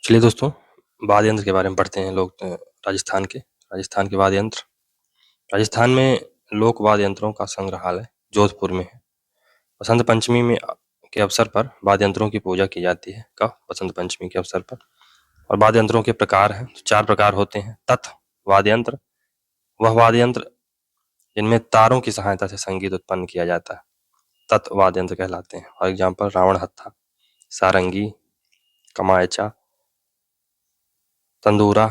चलिए दोस्तों, वाद्य यंत्र के बारे में पढ़ते हैं। राजस्थान के वाद्य यंत्र। राजस्थान में लोक वाद्य यंत्रों का संग्रहालय जोधपुर में है। बसंत पंचमी में के अवसर पर वाद्य यंत्रों की पूजा की जाती है। कब? बसंत पंचमी के अवसर पर। और वाद्य यंत्रों के प्रकार हैं, 4 प्रकार होते हैं। तत् वाद्य यंत्र, वह वाद्य यंत्र जिनमें तारों की सहायता से संगीत उत्पन्न किया जाता है, तत् वाद्य यंत्र कहलाते हैं। फॉर एग्जाम्पल रावण हत्था, सारंगी, कमायचा, तंदूरा,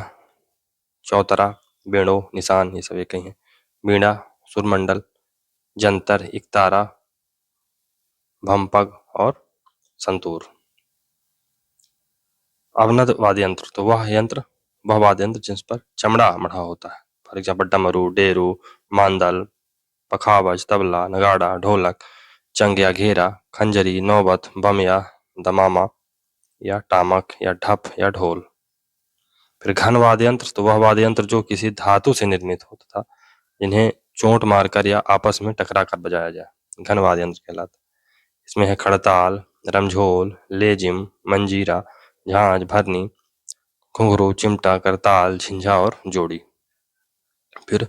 चौतरा, बेणो, निशान, ये सब एक ही हैं। बीड़ा, सुरमंडल, जंतर, इकतारा, भमपग और संतूर। अवनद वाद्य यंत्र, तो वह वाद्य यंत्र जिस पर चमड़ा मढ़ा होता है। फॉर एग्जाम्पल डमरू, डेरू, मांदल, पखावज, तबला, नगाड़ा, ढोलक, चंग या घेरा, खंजरी, नौबत, बम या दमामा या टामक या ढप या ढोल। फिर घन वाद्य यंत्र, तो वह वाद्य यंत्र जो किसी धातु से निर्मित होता था, जिन्हें चोट मारकर या आपस में टकरा कर बजाया जाए, घन वाद्य यंत्र कहलाता है। इसमें है खड़ताल, रमझोल, लेजिम, मंजीरा, झांझ, भरनी, घुंघरू, चिमटा, करताल, झिंझा और जोड़ी। फिर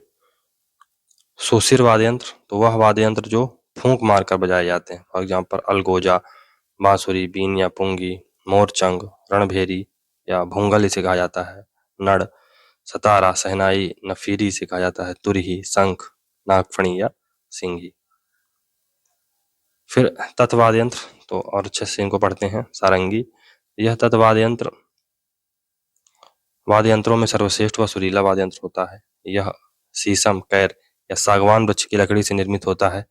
सुशिर वाद्य यंत्र, तो वह वाद्य यंत्र जो फूंक मारकर बजाए जाते हैं। फॉर एग्जाम्पल अलगोजा, बांसुरी, बीन या पुंगी, मोरचंग, रणभेरी या भूंगल इसे कहा जाता है। नड़, सतारा, सहनाई, नफीरी इसे कहा जाता है। तुरही, शंख, नागफणी या सिंगी। फिर तत्वाद्य यंत्र, तो और अच्छे से इनको पढ़ते हैं। सारंगी, यह तत्वाद्य यंत्र वाद्य यंत्रों में सर्वश्रेष्ठ व सुरीला वाद्य यंत्र होता है। यह शीशम, कैर या सागवान वृक्ष की लकड़ी से निर्मित होता है।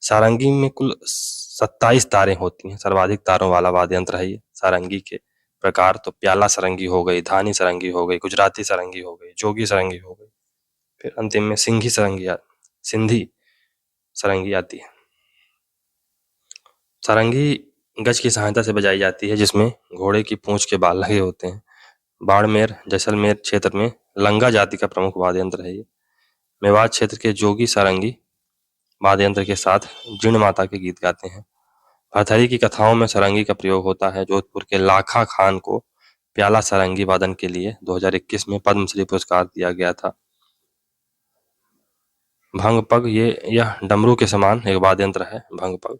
सारंगी में कुल 27 तारें होती हैं। सर्वाधिक तारों वाला वाद्य यंत्र है ये। सारंगी के प्रकार तो प्याला सारंगी हो गई, धानी सारंगी हो गई, गुजराती सारंगी हो गई, जोगी सारंगी हो गई। फिर अंतिम में सिंधी सारंगी आती है। सारंगी गज की सहायता से बजाई जाती है, जिसमें घोड़े की पूंछ के बाल लगे होते हैं। बाड़मेर, जैसलमेर क्षेत्र में लंगा जाति का प्रमुख वाद्य यंत्र है ये। मेवात क्षेत्र के जोगी सारंगी वाद्य यंत्र के साथ जिण माता के गीत गाते हैं। भरथरी की कथाओं में सारंगी का प्रयोग होता है। जोधपुर के लाखा खान को प्याला सारंगी वादन के लिए 2021 में पद्मश्री पुरस्कार दिया गया था। भंगपग, यह डमरू के समान एक वाद्य यंत्र है। भंगपग,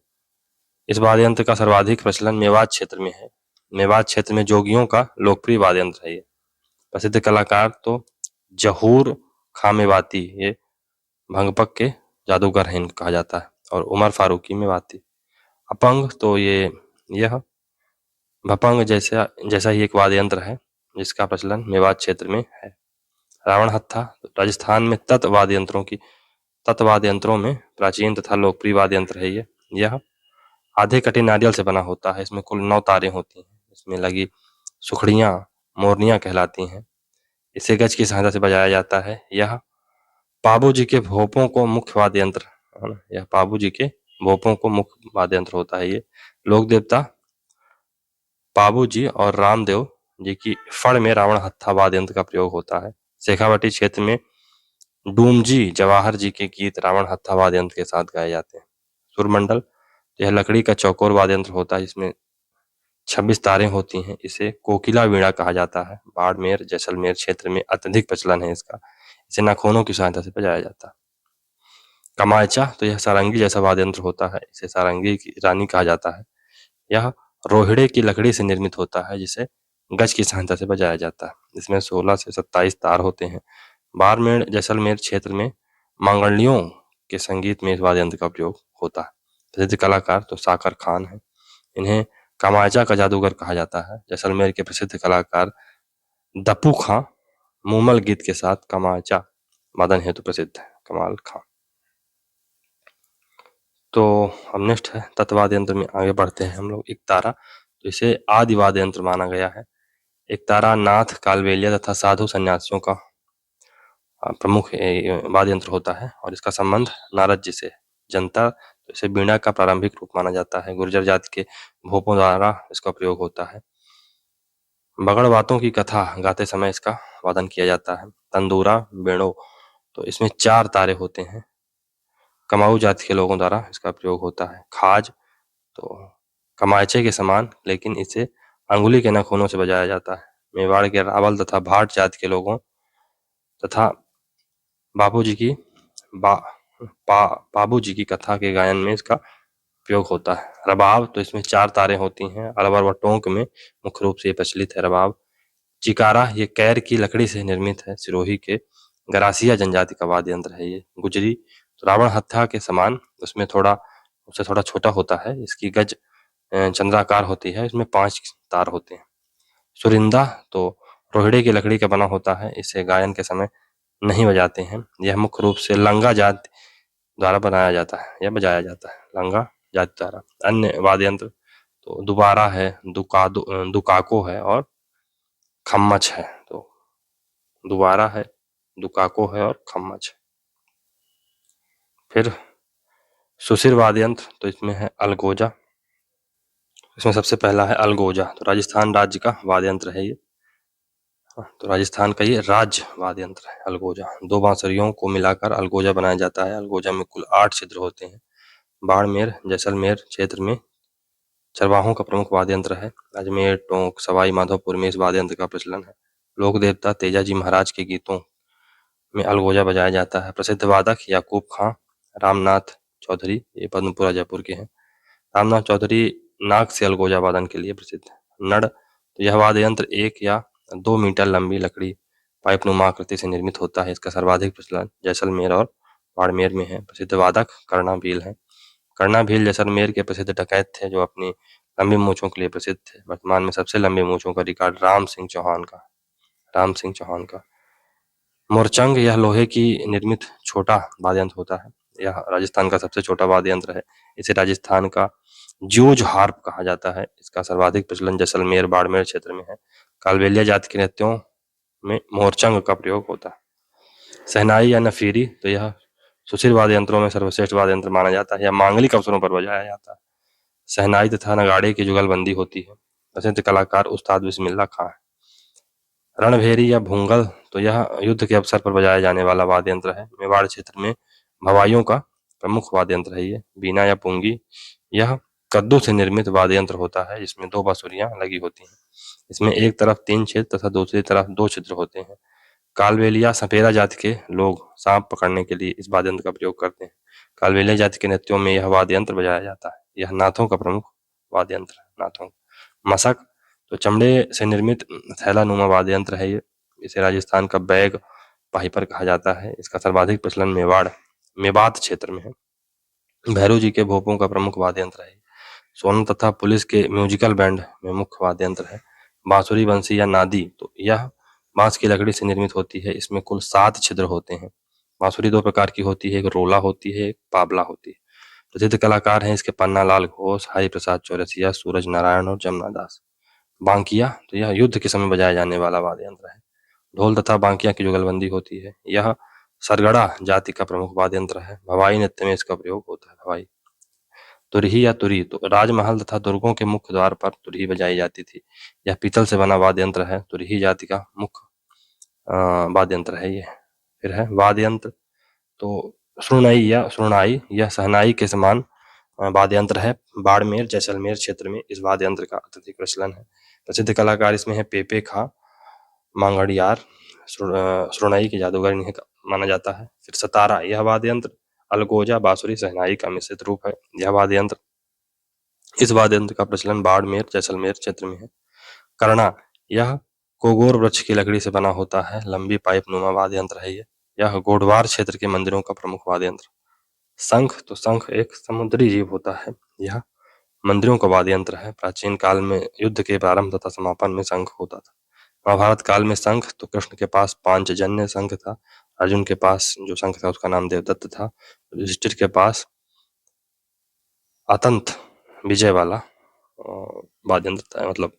इस वाद्य यंत्र का सर्वाधिक प्रचलन मेवात क्षेत्र में है। मेवात क्षेत्र में जोगियों का लोकप्रिय वाद्य यंत्र है ये। प्रसिद्ध कलाकार तो जहूर खां मेवाती, ये भंगपग के जादूगर हैं, इनको कहा जाता है। और उमर फारूकी मेवाती। अपंग, तो यह भपंग जैसा ही एक वाद्य यंत्र है, जिसका प्रचलन मेवात क्षेत्र में है। रावण हत्था, राजस्थान में तत् वाद्य यंत्रों में प्राचीन तथा लोकप्रिय वाद्य यंत्र है ये। यह आधे कटे नारियल से बना होता है। इसमें कुल 9 तारें होती हैं। इसमें लगी सुखड़ियां मोरनियां कहलाती हैं। इसे गज की सहायता से बजाया जाता है। यह पाबू जी के भोपों को मुख्य वाद्य यंत्र है ना, यह पाबू जी के भोपों को मुख्य वाद्य यंत्र होता है ये। लोक देवता पाबू जी और रामदेव जी की फड़ में रावण हत्था वाद्य यंत्र का प्रयोग होता है। शेखावटी क्षेत्र में डूमजी जवाहर जी के गीत रावण हत्था वाद्य यंत्र के साथ गाए जाते हैं। सुरमंडल, यह लकड़ी का चौकोर वाद्य यंत्र होता है, जिसमें 26 तारें होती हैं। इसे कोकिला वीणा कहा जाता है। बाड़मेर, जैसलमेर क्षेत्र में अत्यधिक प्रचलन है इसका। इसे नाखूनों की सहायता से बजाया जाता है। कमायचा, तो यह सारंगी जैसा वाद्य यंत्र होता है। इसे सारंगी की रानी कहा जाता है। यह रोहिड़े की लकड़ी से निर्मित होता है, जिसे गज की सहायता से बजाया जाता है। इसमें 16 से 27 तार होते हैं। बाड़मेर, जैसलमेर क्षेत्र में मांगलियों के संगीत में इस वाद्य यंत्र का प्रयोग होता है। प्रसिद्ध कलाकार तो साकर खान है। इन्हें कमायचा का जादूगर कहा जाता है। जैसलमेर के प्रसिद्ध कलाकार दप्पू खां मूमल गीत के साथ कमायचा वादन हेतु प्रसिद्ध है। कमाल खां। तो अब नेक्स्ट है तत्वाद्य यंत्र में आगे बढ़ते हैं हम लोग। एकतारा, तो इसे आदि वाद्य यंत्र माना गया है। एकतारा नाथ, कालबेलिया तथा साधु सन्यासियों का प्रमुख वाद्य यंत्र होता है और इसका संबंध नारद जी से। जनता, तो इसे बीणा का प्रारंभिक रूप माना जाता है। गुर्जर जाति के भोपों द्वारा इसका प्रयोग होता है। बगड़ बातों की कथा गाते समय इसका वादन किया जाता है। तंदूरा, बेणो, तो इसमें 4 तारे होते हैं। कमाऊ जाति के लोगों द्वारा इसका प्रयोग होता है। खाज, तो कमायचे के समान, लेकिन इसे अंगुली के नाखूनों से बजाया जाता है। मेवाड़ के रावल तथा भाट जाति के लोगों तथा बाबूजी की बाबूजी की कथा के गायन में इसका उपयोग होता है। रबाब, तो इसमें 4 तारें होती हैं। अलवर व टोंक में मुख्य रूप से ये प्रचलित है रबाब। चिकारा, ये कैर की लकड़ी से निर्मित है। सिरोही के गरासिया जनजाति का वाद्य यंत्र है ये। गुजरी, तो रावण हत्था के समान, उसमें उससे थोड़ा छोटा होता है। इसकी गज चंद्राकार होती है। इसमें 5 तार होते हैं। सुरिंदा, तो रोहिड़े की लकड़ी का बना होता है। इसे गायन के समय नहीं बजाते हैं। यह मुख्य रूप से लंगा जाति द्वारा बनाया जाता है या बजाया जाता है, लंगा जाति द्वारा। अन्य वाद्य यंत्र तो दुबारा है, दुकाको है और खम्मच है। तो दुबारा है, दुकाको है और खम्मच है। फिर सुशिर वाद्य यंत्र, तो इसमें है अलगोजा। इसमें सबसे पहला है अलगोजा, तो राजस्थान राज्य का वाद्य यंत्र है ये। तो राजस्थान का ये राज्य वाद्य यंत्र है अलगोजा। 2 बांसुरियों को मिलाकर अलगोजा बनाया जाता है। अलगोजा में कुल 8 छिद्र होते हैं। बाड़मेर, जैसलमेर क्षेत्र में चरवाहों का प्रमुख वाद्य यंत्र है। अजमेर, टोंक, सवाई माधोपुर में इस वाद्य यंत्र का प्रचलन है। लोक देवता तेजाजी महाराज के गीतों में अलगोजा बजाया जाता है। प्रसिद्ध वादक याकूब खां रामनाथ चौधरी, ये पद्मपुरा जयपुर के हैं। रामनाथ चौधरी नाग से अलगोजा वादन के लिए प्रसिद्ध है। नड़, तो यह वाद्य यंत्र 1 या 2 मीटर लंबी लकड़ी पाइपनुमा आकृति से निर्मित होता है। इसका सर्वाधिक प्रचलन जैसलमेर और बाड़मेर में है। प्रसिद्ध वादक कर्णा भील है। कर्णा भील जैसलमेर के प्रसिद्ध डकैत थे जो अपनी लंबी मूंछों के लिए प्रसिद्ध थे। वर्तमान में सबसे लंबी मूंछों का रिकॉर्ड राम सिंह चौहान का। मोरचंग, यह लोहे की निर्मित छोटा वाद्य यंत्र होता है। यह राजस्थान का सबसे छोटा वाद्य यंत्र है। इसे राजस्थान का ज्यूज हार्प कहा जाता है। इसका सर्वाधिक प्रचलन जैसलमेर बाड़मेर क्षेत्र में है। कालबेलिया जाति के नृत्यों में मोरचंग का प्रयोग होता है। शहनाई या नफीरी, तो यह सुशील वाद्य यंत्रों में सर्वश्रेष्ठ वाद्य यंत्र माना जाता है। यह मांगलिक अवसरों पर बजाया जाता है। शहनाई तथा नगाड़े की जुगलबंदी होती है। प्रसिद्ध कलाकार उस्ताद बिस्मिल्लाह खां है। रणभेरी या भूंगल, तो यह युद्ध के अवसर पर बजाया जाने वाला वाद्य यंत्र है। मेवाड़ क्षेत्र में भवाइयों का प्रमुख वाद्य यंत्र है ये। बीना या पुंगी, यह कद्दू से निर्मित वाद्य यंत्र होता है। इसमें 2 बांसुरियां लगी होती हैं। इसमें एक तरफ 3 छिद्र तथा दूसरी तरफ 2 छिद्र होते हैं। कालबेलिया सपेरा जाति के लोग सांप पकड़ने के लिए इस वाद्य यंत्र का प्रयोग करते हैं। कालबेलिया जाति के नृत्यों में यह वाद्य यंत्र बजाया जाता है। यह नाथों का प्रमुख वाद्य यंत्र है। नाथों मशक, तो चमड़े से निर्मित थैलानुमा वाद्य यंत्र है ये। इसे राजस्थान का बैग पाइपर कहा जाता है। इसका सर्वाधिक प्रचलन मेवात क्षेत्र में है। भैरू जी के भोपों का प्रमुख वाद्य यंत्र है। सोनम तथा पुलिस के म्यूजिकल बैंड में मुख्य वाद्य यंत्र है। बांसुरी, बंसी या नादी, तो यह बांस की लकड़ी से निर्मित होती है। इसमें कुल 7 छिद्र होते हैं। बांसुरी 2 प्रकार की होती है, एक रोला होती है, एक पाबला होती है। प्रसिद्ध कलाकार हैं इसके पन्ना लाल घोष, हरि प्रसाद चौरसिया, सूरज नारायण और जमुना दास। बांकिया, तो यह युद्ध के समय बजाया जाने वाला वाद्य यंत्र है। ढोल तथा बांकिया की जुगलबंदी होती है। यह सरगड़ा जाति का प्रमुख वाद्य यंत्र है। भवाई नृत्य में इसका प्रयोग होता है। भवाई। तुरही या तुरी, तो राजमहल तथा दुर्गों के मुख्य द्वार पर तुरही बजाई जाती थी। यह पीतल से बना वाद्य यंत्र है। तुरही जाति का मुख्य वाद्य यंत्र है ये। फिर है वाद्य यंत्र, तो श्रुणाई, यह शहनाई के समान वाद्य यंत्र है। बाड़मेर, जैसलमेर क्षेत्र में इस वाद्य यंत्र का अत्यधिक प्रचलन है। प्रसिद्ध कलाकार इसमें है पेपे खां, मांगड़ियार, श्रुणाई के जादूगर इन्हें माना जाता है। फिर सतारा, यह वाद्य यंत्र अलगोजा, बांसुरी, शहनाई का मिश्रित रूप है। यह वाद्य यंत्र इस वाद्य यंत्र का प्रचलन बाड़मेर, जैसलमेर क्षेत्र में है। करना, यह कोगोर वृक्ष की लकड़ी से बना होता है। लंबी पाइप नुमा वाद्य यंत्र है ये। यह गोडवार क्षेत्र के मंदिरों का प्रमुख वाद्य यंत्र। शंख, तो शंख एक समुद्री जीव होता है। यह मंदिरों का वाद्य यंत्र है। प्राचीन काल में युद्ध के प्रारंभ तथा समापन में शंख होता था। महाभारत काल में शंख, तो कृष्ण के पास पांचजन्य शंख था। अर्जुन के पास जो शंख था उसका नाम देवदत्त था। युधिष्ठिर के पास अतंत विजय वाला वाद्य यंत्र था, मतलब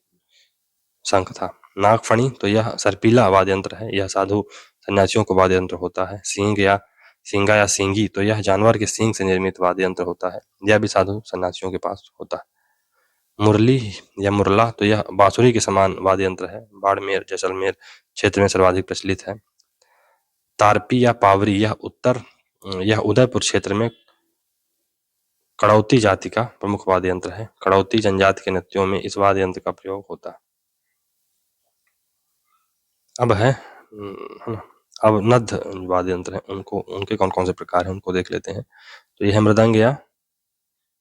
शंख था। नागफणी, तो यह सर्पीला वाद्य यंत्र है। यह साधु सन्यासियों को वाद्य यंत्र होता है। सींगा या सींगी, तो यह जानवर के सींग से निर्मित वाद्य यंत्र होता है। यह भी साधु सन्यासियों के पास होता है। मुरली या मुरला, तो यह बांसुरी के समान वाद्य यंत्र है। बाड़मेर, जैसलमेर क्षेत्र में सर्वाधिक प्रचलित है। तारपी या पावरी, यह उदयपुर क्षेत्र में कड़ौती जाति का प्रमुख वाद्य यंत्र है। कड़ौती जनजाति के नृत्यों में इस वाद्य यंत्र का प्रयोग होता है। अब है ना, अब नद्ध वाद्य यंत्र है, उनको उनके कौन कौन से प्रकार हैं उनको देख लेते हैं। तो ये है मृदंग या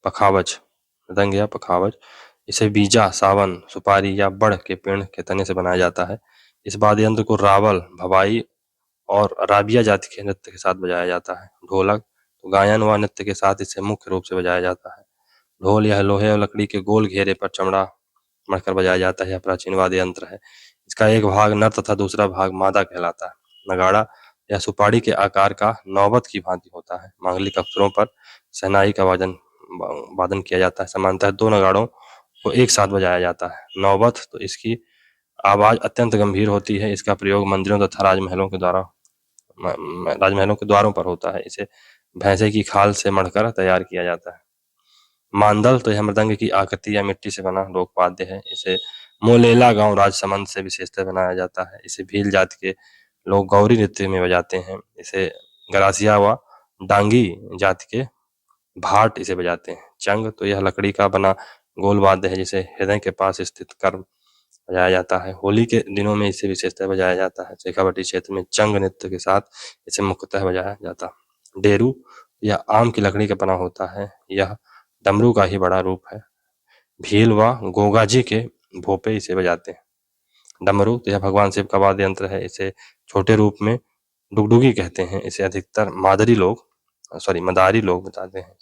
पखावज। मृदंग या पखावज, इसे बीजा, सावन, सुपारी या बड़ के पेड़ के तने से बनाया जाता है। इस वाद्य यंत्र को रावल, भवाई और राबिया जाति के नृत्य के साथ बजाया जाता है। ढोलक, तो गायन व नृत्य के साथ इसे मुख्य रूप से बजाया जाता है। ढोल यह लोहे और लकड़ी के गोल घेरे पर चमड़ा मढ़कर बजाया जाता है। यह प्राचीन वाद्य यंत्र है। इसका एक भाग नर तथा दूसरा भाग मादा कहलाता है। नगाड़ा, यह सुपारी के आकार का नौबत की भांति होता है। मांगलिक अवसरों पर शहनाई का वादन किया जाता है। सामान्यतः दो नगाड़ों को एक साथ बजाया जाता है। नौबत, तो इसकी आवाज अत्यंत गंभीर होती है। इसका प्रयोग मंदिरों तथा राजमहलों के द्वारों पर होता है। इसे भैंसे की खाल से मढ़कर तैयार किया जाता है। मांदल, तो यह मृदंग की आकृति या मिट्टी से बना लोक वाद्य है। इसे मोलेला गांव राजसमंद से विशेषतः बनाया जाता है। इसे भील जाति के लोग गौरी नृत्य में बजाते हैं। इसे गरासिया व डांगी जाति के भाट इसे बजाते हैं। चंग, तो यह लकड़ी का बना गोल वाद्य है जिसे हृदय के पास स्थित कर बजाया जाता है। होली के दिनों में इसे विशेषतः बजाया जाता है। शेखावाटी क्षेत्र में चंग नृत्य के साथ इसे मुख्यतः बजाया जाता है। डेरू, यह आम की लकड़ी का बना होता है। यह डमरू का ही बड़ा रूप है। भील व गोगाजी के भोपे इसे बजाते हैं। डमरू, तो यह भगवान शिव का वाद्य यंत्र है। इसे छोटे रूप में डुगडुगी कहते हैं। इसे अधिकतर मदारी लोग बताते हैं।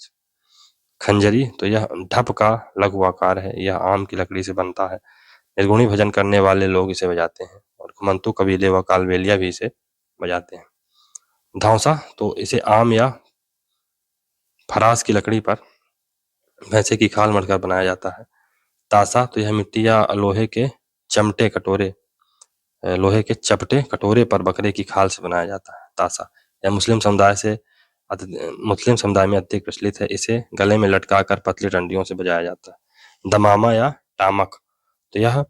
खंजरी, तो यह ढप का लघु आकार है। यह आम की लकड़ी से बनता है। निर्गुणी भजन करने वाले लोग इसे बजाते हैं और घुमंतु कबीले व कालबेलिया भी इसे बजाते हैं। धौंसा, तो इसे आम या फरास की लकड़ी पर भैंसे की खाल मढ़कर बनाया जाता है। तासा, तो यह मिट्टी या लोहे के चपटे कटोरे पर बकरे की खाल से बनाया जाता है। तासा, यह मुस्लिम समुदाय में अत्यधिक प्रचलित है। इसे गले में लटकाकर पतली डंडियों से बजाया जाता है। दमामा या टामक, तो यह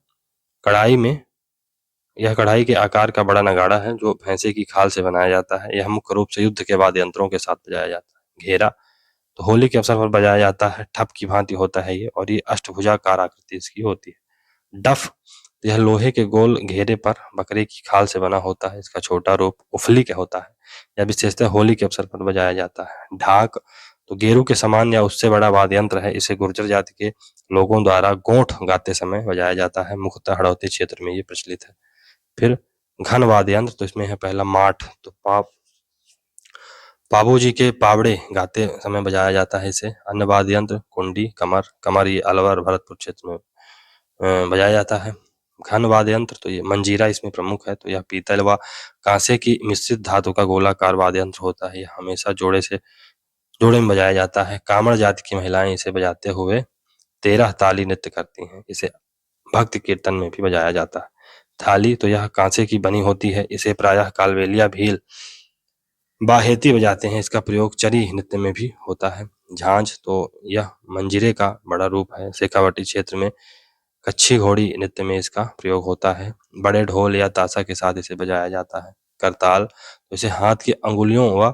कढ़ाई के आकार का बड़ा नगाड़ा है जो भैंसे की खाल से बनाया जाता है। यह मुख्य रूप से युद्ध के वाद्य यंत्रों के साथ बजाया जाता है। घेरा, तो होली के अवसर पर बजाया जाता है। ठप की भांति होता है ये, और ये अष्टभुजाकार आकृति इसकी होती है। डफ, तो यह लोहे के गोल घेरे पर बकरे की खाल से बना होता है। इसका छोटा रूप उफली का होता है। यह विशेषतः होली के अवसर पर बजाया जाता है। ढाक, तो गेरू के समान या उससे बड़ा वाद्य यंत्र है। इसे गुर्जर जाति के लोगों द्वारा गोंठ गाते समय बजाया जाता है। मुख्यतः हड़ौती क्षेत्र में ये प्रचलित है। फिर घन वाद्य यंत्र, तो इसमें है पहला माठ, तो बाबूजी के पावड़े गाते समय बजाया जाता है इसे। अन्य वाद्य यंत्र कुंडी, कमर ये अलवर भरतपुर क्षेत्र में बजाया जाता है। घन वाद्य यंत्र, तो ये मंजीरा इसमें प्रमुख है। तो यह पीतल व कांसे की मिश्रित धातु का गोलाकार वाद्य यंत्र होता है। यह हमेशा जोड़े में बजाया जाता है। कामड़ जाति की महिलाएं इसे बजाते हुए 13 ताली नृत्य करती हैं। इसे भक्ति कीर्तन में भी बजाया जाता है। थाली, तो यह कांसे की बनी होती है। इसे प्रायः कालबेलिया भील बाहेती बजाते हैं। इसका प्रयोग चरी नृत्य में भी होता है। झांझ, तो यह मंजीरे का बड़ा रूप है। शेखावाटी क्षेत्र में कच्छी घोड़ी नृत्य में इसका प्रयोग होता है। बड़े ढोल या ताशा के साथ इसे बजाया जाता है। करताल, तो इसे हाथ की अंगुलियों व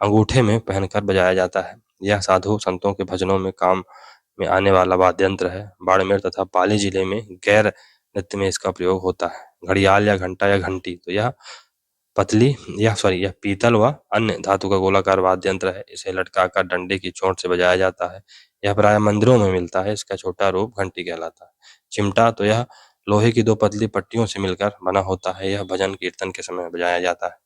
अंगूठे में पहनकर बजाया जाता है। यह साधु संतों के भजनों में काम में आने वाला वाद्य यंत्र है। बाड़मेर तथा पाली जिले में गैर नृत्य में इसका प्रयोग होता है। घड़ियाल या घंटा या घंटी, तो यह पीतल व अन्य धातु का गोलाकार वाद्य यंत्र है। इसे लटकाकर डंडे की चोट से बजाया जाता है। यह प्राय मंदिरों में मिलता है। इसका छोटा रूप घंटी कहलाता है। चिमटा, तो यह लोहे की दो पतली पट्टियों से मिलकर बना होता है। यह भजन कीर्तन के समय बजाया जाता है।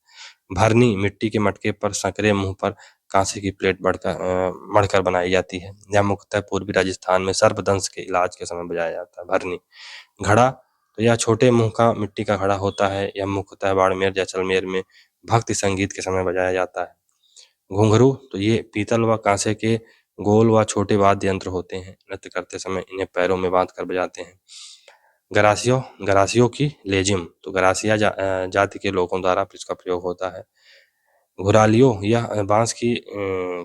भरनी, मिट्टी के मटके पर संकरे मुंह पर कांसे की प्लेट मढ़कर बनाई जाती है। यह मुख्यतः पूर्वी राजस्थान में सर्पदंश के इलाज के समय बजाया जाता है। भरनी। घड़ा, तो यह छोटे मुंह का मिट्टी का घड़ा होता है। यह मुख्यतः बाड़मेर जैसलमेर में भक्ति संगीत के समय बजाया जाता है। घुंघरू, तो ये पीतल व कांसे के गोल व छोटे वाद्य यंत्र होते हैं। नृत्य करते समय इन्हें पैरों में बांध कर बजाते हैं। गरासियों की लेजिम, तो गरासिया जाति के लोगों द्वारा इसका प्रयोग होता है। घुरालियो, यह बांस की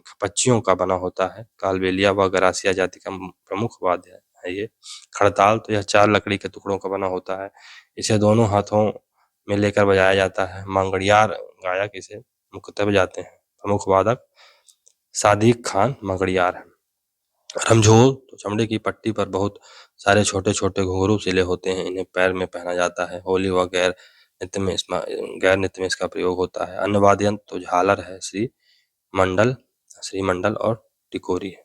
खपच्चियों का बना होता है। कालबेलिया व गरासिया जाति का प्रमुख वाद्य है ये। खड़ताल, तो यह 4 लकड़ी के टुकड़ों का बना होता है। इसे दोनों हाथों में लेकर बजाया जाता है। मांगड़ियार गायक इसे मुख्यतः बजाते हैं। प्रमुख वादक सादिक खान मांगड़ियार है। रमझोल, तो चमड़े की पट्टी पर बहुत सारे छोटे छोटे घुंघरू सिले होते हैं। इन्हें पैर में पहना जाता है। होली व गैर नृत्य में गैर नृत्य में इसका प्रयोग होता है। अन्य वाद्य यंत्र तो झालर है, श्रीमंडल और टिकोरी है।